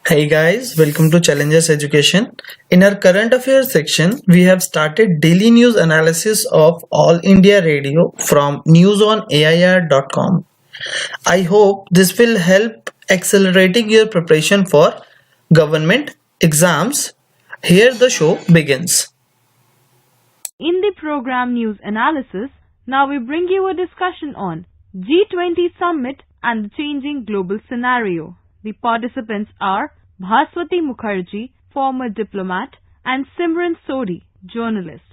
Hey guys, welcome to Challenges Education. In our current affairs section, we have started daily news analysis of All India Radio from newsonair.com. I hope this will help accelerating your preparation for government exams. Here the show begins. In the program news analysis, now we bring you a discussion on G20 summit and the changing global scenario. The participants are Bhaswati Mukherjee, former diplomat, and Simran Sodhi, journalist.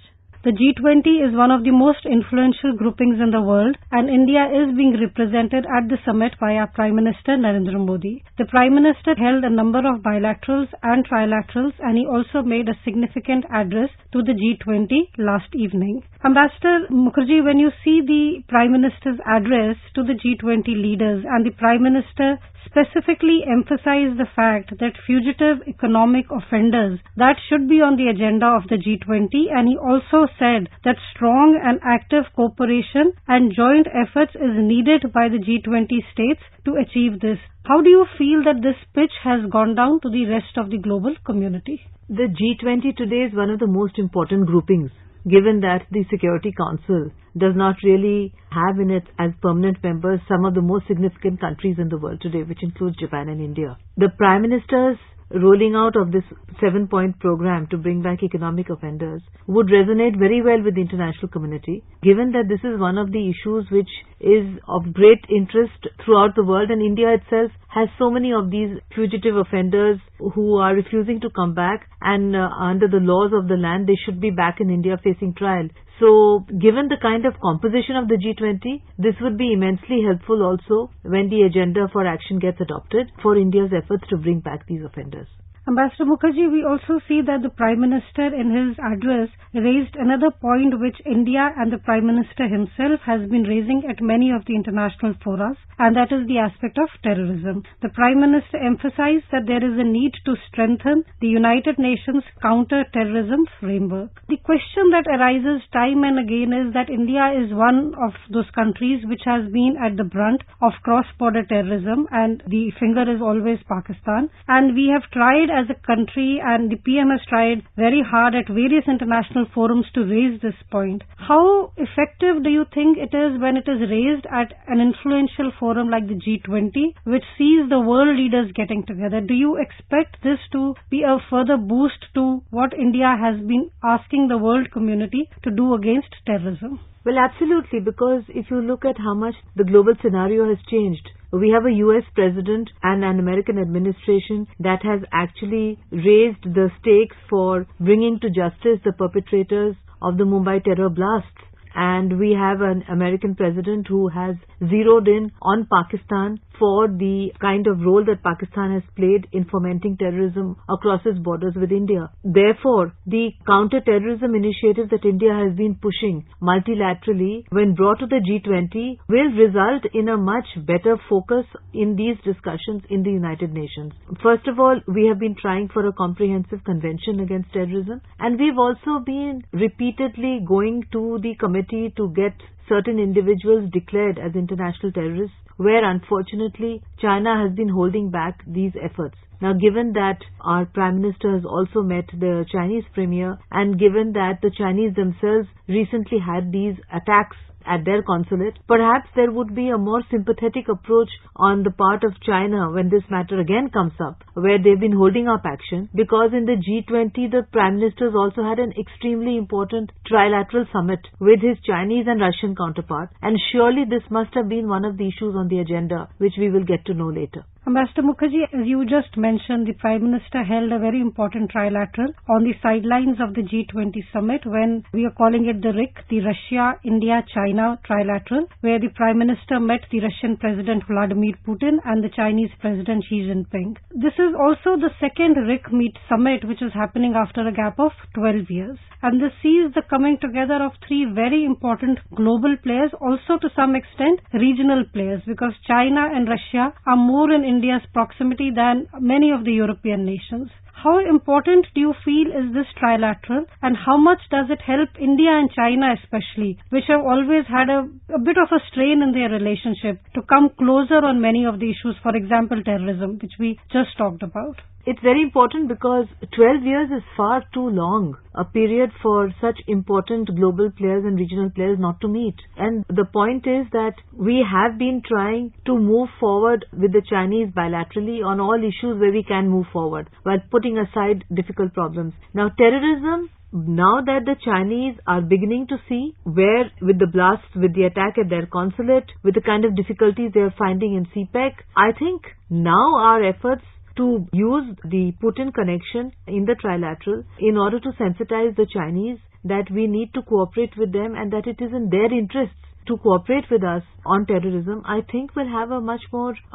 The G20 is one of the most influential groupings in the world, and India is being represented at the summit by our Prime Minister Narendra Modi. The Prime Minister held a number of bilaterals and trilaterals, and he also made a significant address to the G20 last evening. Ambassador Mukherjee, when you see the Prime Minister's address to the G20 leaders, and the Prime Minister specifically emphasized the fact that fugitive economic offenders, that should be on the agenda of the G20, and he also said that strong and active cooperation and joint efforts is needed by the G20 states to achieve this. How do you feel that this pitch has gone down to the rest of the global community? The G20 today is one of the most important groupings, given that the Security Council does not really have in it as permanent members some of the most significant countries in the world today, which includes Japan and India. The Prime Minister's rolling out of this 7-point program to bring back economic offenders would resonate very well with the international community, given that this is one of the issues which is of great interest throughout the world, and India itself has so many of these fugitive offenders who are refusing to come back, and under the laws of the land they should be back in India facing trial. So given the kind of composition of the G20, this would be immensely helpful also when the agenda for action gets adopted for India's efforts to bring back these offenders. Ambassador Mukherjee, we also see that the Prime Minister in his address raised another point which India and the Prime Minister himself has been raising at many of the international forums, and that is the aspect of terrorism. The Prime Minister emphasized that there is a need to strengthen the United Nations counter-terrorism framework. The question that arises time and again is that India is one of those countries which has been at the brunt of cross-border terrorism, and the finger is always Pakistan, and we have tried as a country, and the PM has tried very hard at various international forums to raise this point. How effective do you think it is when it is raised at an influential forum like the G20, which sees the world leaders getting together? Do you expect this to be a further boost to what India has been asking the world community to do against terrorism? Well, absolutely, because if you look at how much the global scenario has changed, we have a US president and an American administration that has actually raised the stakes for bringing to justice the perpetrators of the Mumbai terror blasts. And we have an American president who has zeroed in on Pakistan for the kind of role that Pakistan has played in fomenting terrorism across its borders with India. Therefore, the counter-terrorism initiative that India has been pushing multilaterally, when brought to the G20, will result in a much better focus in these discussions in the United Nations. First of all, we have been trying for a comprehensive convention against terrorism, and we've also been repeatedly going to the committee to get certain individuals declared as international terrorists, where unfortunately China has been holding back these efforts. Now, given that our Prime Minister has also met the Chinese Premier, and given that the Chinese themselves recently had these attacks at their consulate, perhaps there would be a more sympathetic approach on the part of China when this matter again comes up, where they've been holding up action, because in the G20 the Prime Ministers also had an extremely important trilateral summit with his Chinese and Russian counterpart, and surely this must have been one of the issues on the agenda, which we will get to know later. Ambassador Mukherjee, as you just mentioned, the Prime Minister held a very important trilateral on the sidelines of the G20 summit, when we are calling it the RIC, the Russia-India-China trilateral, where the Prime Minister met the Russian President Vladimir Putin and the Chinese President Xi Jinping. This is also the second RIC meet summit which is happening after a gap of 12 years. And this sees the coming together of three very important global players, also to some extent regional players, because China and Russia are more in India's proximity than many of the European nations. How important do you feel is this trilateral, and how much does it help India and China especially, which have always had a bit of a strain in their relationship, to come closer on many of the issues, for example terrorism, which we just talked about? It's very important because 12 years is far too long a period for such important global players and regional players not to meet. And the point is that we have been trying to move forward with the Chinese bilaterally on all issues where we can move forward while putting aside difficult problems. Now terrorism, now that the Chinese are beginning to see where with the blasts, with the attack at their consulate, with the kind of difficulties they are finding in CPEC, I think now our efforts to use the Putin connection in the trilateral in order to sensitize the Chinese that we need to cooperate with them and that it is in their interests to cooperate with us on terrorism, I think will have a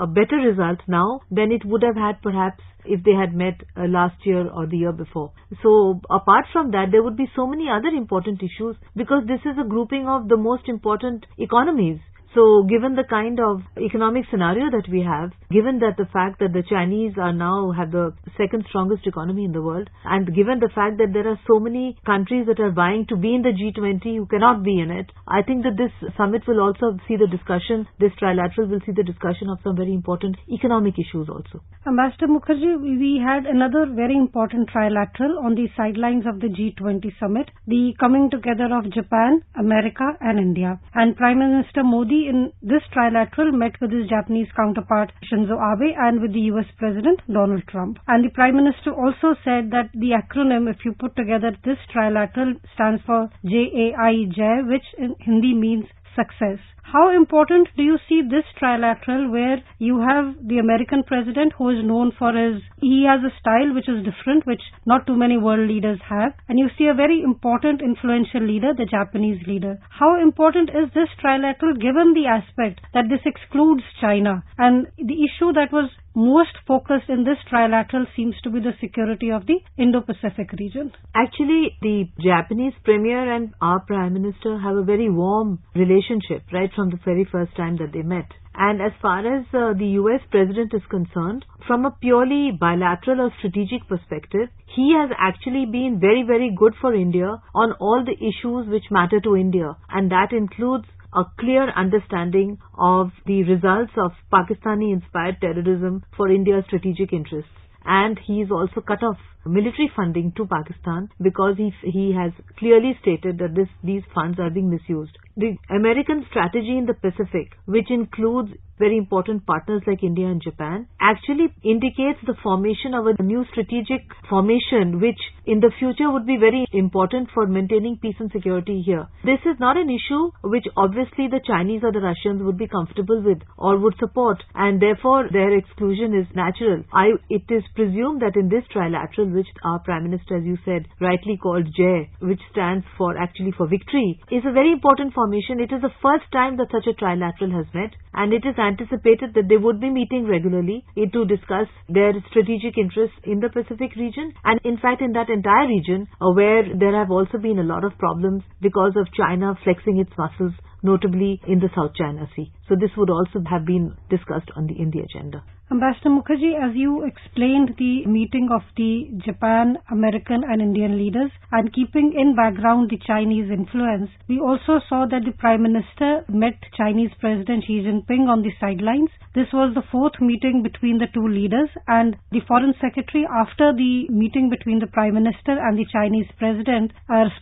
better result now than it would have had perhaps if they had met last year or the year before. So apart from that, there would be so many other important issues because this is a grouping of the most important economies. So given the kind of economic scenario that we have, given that the fact that the Chinese are now have the second strongest economy in the world, and given the fact that there are so many countries that are vying to be in the G20 who cannot be in it, I think that this summit will also see the discussion, this trilateral will see the discussion of some very important economic issues also. Ambassador Mukherjee, we had another very important trilateral on the sidelines of the G20 summit, the coming together of Japan, America and India. And Prime Minister Modi in this trilateral met with his Japanese counterpart Shinzo Abe and with the US President Donald Trump. And the Prime Minister also said that the acronym, if you put together this trilateral, stands for JAI, which in Hindi means success. How important do you see this trilateral where you have the American president who is known for he has a style which is different, which not too many world leaders have, and you see a very important influential leader, the Japanese leader. How important is this trilateral given the aspect that this excludes China? And the issue that was most focused in this trilateral seems to be the security of the Indo-Pacific region. Actually, the Japanese Premier and our Prime Minister have a very warm relationship right from the very first time that they met. And as far as the US President is concerned, from a purely bilateral or strategic perspective, he has actually been very, very good for India on all the issues which matter to India. And that includes a clear understanding of the results of Pakistani-inspired terrorism for India's strategic interests. And he is also cut off military funding to Pakistan because he has clearly stated that these funds are being misused. The American strategy in the Pacific, which includes very important partners like India and Japan, actually indicates the formation of a new strategic formation which in the future would be very important for maintaining peace and security here. This is not an issue which obviously the Chinese or the Russians would be comfortable with or would support, and therefore their exclusion is natural. It is presumed that in this trilateral, which our Prime Minister, as you said, rightly called JAI, which stands for victory, is a very important formation. It is the first time that such a trilateral has met, and it is anticipated that they would be meeting regularly to discuss their strategic interests in the Pacific region, and in fact in that entire region where there have also been a lot of problems because of China flexing its muscles, notably in the South China Sea. So this would also have been discussed on the India agenda. Ambassador Mukherjee, as you explained the meeting of the Japan, American and Indian leaders and keeping in background the Chinese influence, we also saw that the Prime Minister met Chinese President Xi Jinping on the sidelines. This was the fourth meeting between the two leaders, and the Foreign Secretary, after the meeting between the Prime Minister and the Chinese President,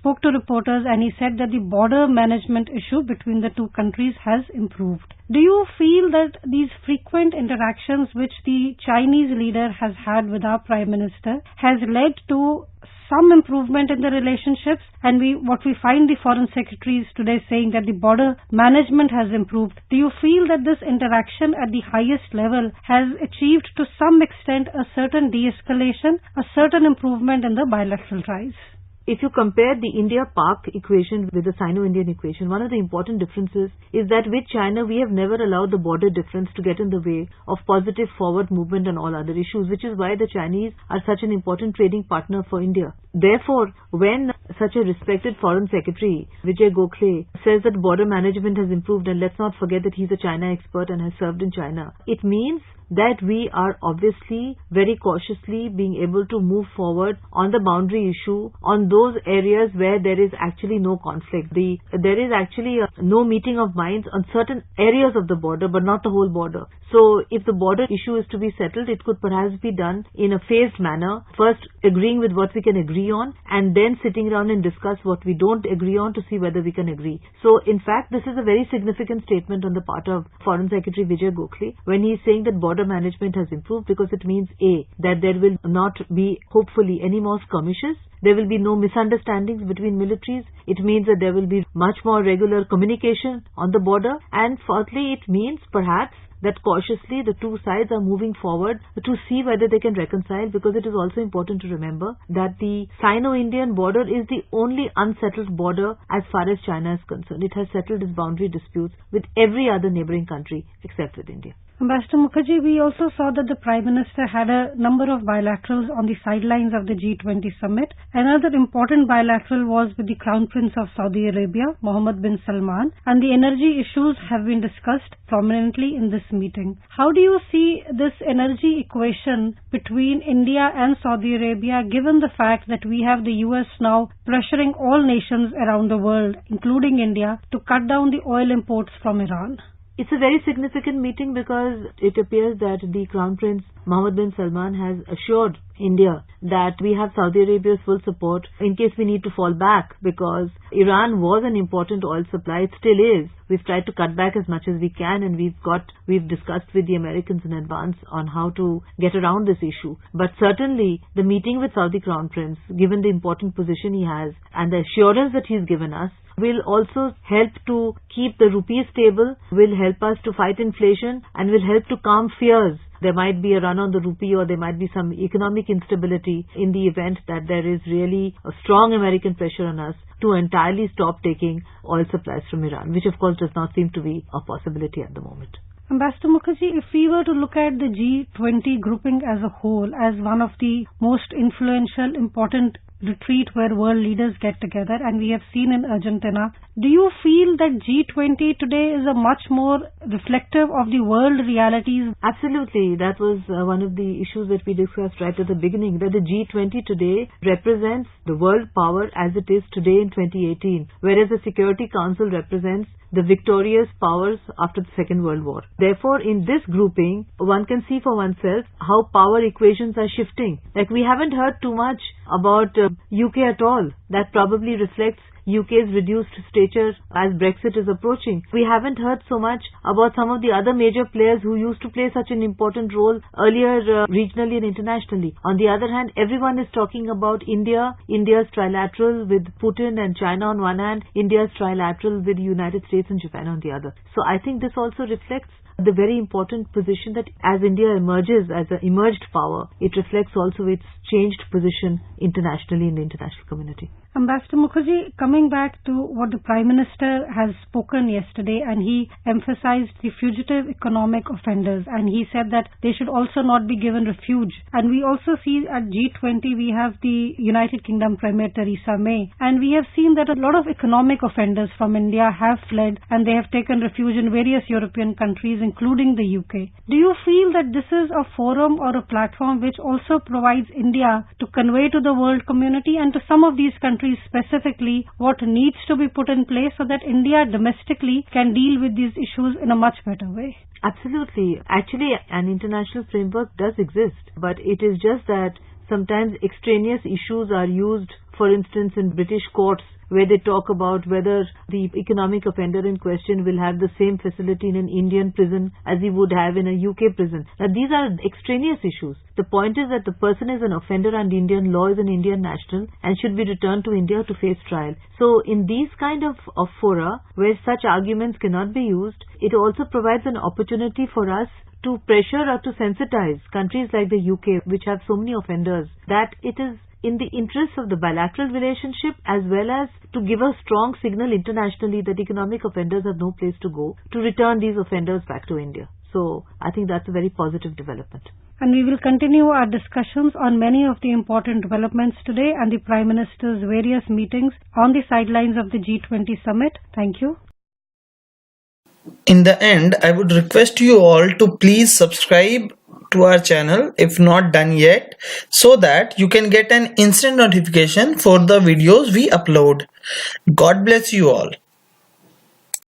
spoke to reporters and he said that the border management issue between the two countries has improved. Do you feel that these frequent interactions which the Chinese leader has had with our Prime Minister has led to some improvement in the relationships, and what we find the foreign secretaries today saying that the border management has improved? Do you feel that this interaction at the highest level has achieved to some extent a certain de-escalation, a certain improvement in the bilateral ties? If you compare the India-Pak equation with the Sino-Indian equation, one of the important differences is that with China, we have never allowed the border difference to get in the way of positive forward movement on all other issues, which is why the Chinese are such an important trading partner for India. Therefore, when such a respected Foreign Secretary, Vijay Gokhale, says that border management has improved, and let's not forget that he's a China expert and has served in China, it means that we are obviously very cautiously being able to move forward on the boundary issue, on those areas where there is actually no conflict. There is actually no meeting of minds on certain areas of the border, but not the whole border. So if the border issue is to be settled, it could perhaps be done in a phased manner, first agreeing with what we can agree on, and then sitting around and discuss what we don't agree on to see whether we can agree. So in fact, this is a very significant statement on the part of Foreign Secretary Vijay Gokhale when he is saying that border management has improved, because it means A, that there will not be hopefully any more skirmishes. There will be no misunderstandings between militaries. It means that there will be much more regular communication on the border. And fourthly, it means perhaps that cautiously the two sides are moving forward to see whether they can reconcile, because it is also important to remember that the Sino-Indian border is the only unsettled border as far as China is concerned. It has settled its boundary disputes with every other neighboring country except with India. Ambassador Mukherjee, we also saw that the Prime Minister had a number of bilaterals on the sidelines of the G20 summit. Another important bilateral was with the Crown Prince of Saudi Arabia, Mohammed bin Salman, and the energy issues have been discussed prominently in this meeting. How do you see this energy equation between India and Saudi Arabia, given the fact that we have the US now pressuring all nations around the world, including India, to cut down the oil imports from Iran? It's a very significant meeting because it appears that the Crown Prince Mohammed bin Salman has assured India that we have Saudi Arabia's full support in case we need to fall back, because Iran was an important oil supply. It still is. We've tried to cut back as much as we can, and we've discussed with the Americans in advance on how to get around this issue. But certainly the meeting with Saudi Crown Prince, given the important position he has and the assurance that he's given us, will also help to keep the rupee stable, will help us to fight inflation, and will help to calm fears. There might be a run on the rupee, or there might be some economic instability in the event that there is really a strong American pressure on us to entirely stop taking oil supplies from Iran, which of course does not seem to be a possibility at the moment. Ambassador Mukherjee, if we were to look at the G20 grouping as a whole as one of the most influential, important retreat where world leaders get together, and we have seen in Argentina, do you feel that G20 today is a much more reflective of the world realities? Absolutely. That was one of the issues that we discussed right at the beginning, that the G20 today represents the world power as it is today in 2018, whereas the Security Council represents the victorious powers after the Second World War. Therefore, in this grouping, one can see for oneself how power equations are shifting. Like, we haven't heard too much about UK at all. That probably reflects UK's reduced stature as Brexit is approaching. We haven't heard so much about some of the other major players who used to play such an important role earlier regionally and internationally. On the other hand, everyone is talking about India's trilateral with Putin and China on one hand, India's trilateral with the United States and Japan on the other. So I think this also reflects the very important position that as India emerges as an emerged power, it reflects also its changed position internationally in the international community. Ambassador Mukherjee, coming back to what the Prime Minister has spoken yesterday, and he emphasized the fugitive economic offenders, and he said that they should also not be given refuge. And we also see at G20 we have the United Kingdom Premier Theresa May, and we have seen that a lot of economic offenders from India have fled and they have taken refuge in various European countries, including the UK. Do you feel that this is a forum or a platform which also provides India to convey to the world community and to some of these countries specifically what needs to be put in place so that India domestically can deal with these issues in a much better way? Absolutely. Actually, an international framework does exist, but it is just that sometimes extraneous issues are used, for instance, in British courts, where they talk about whether the economic offender in question will have the same facility in an Indian prison as he would have in a UK prison. Now, these are extraneous issues. The point is that the person is an offender under Indian law, is an Indian national, and should be returned to India to face trial. So, in these kind of fora, where such arguments cannot be used, it also provides an opportunity for us to pressure or to sensitize countries like the UK, which have so many offenders, that it is in the interest of the bilateral relationship as well as to give a strong signal internationally that economic offenders have no place to go, to return these offenders back to India. So I think that's a very positive development. And we will continue our discussions on many of the important developments today and the Prime Minister's various meetings on the sidelines of the G20 summit. Thank you. In the end, I would request you all to please subscribe to our channel if not done yet, so that you can get an instant notification for the videos we upload. God bless you all.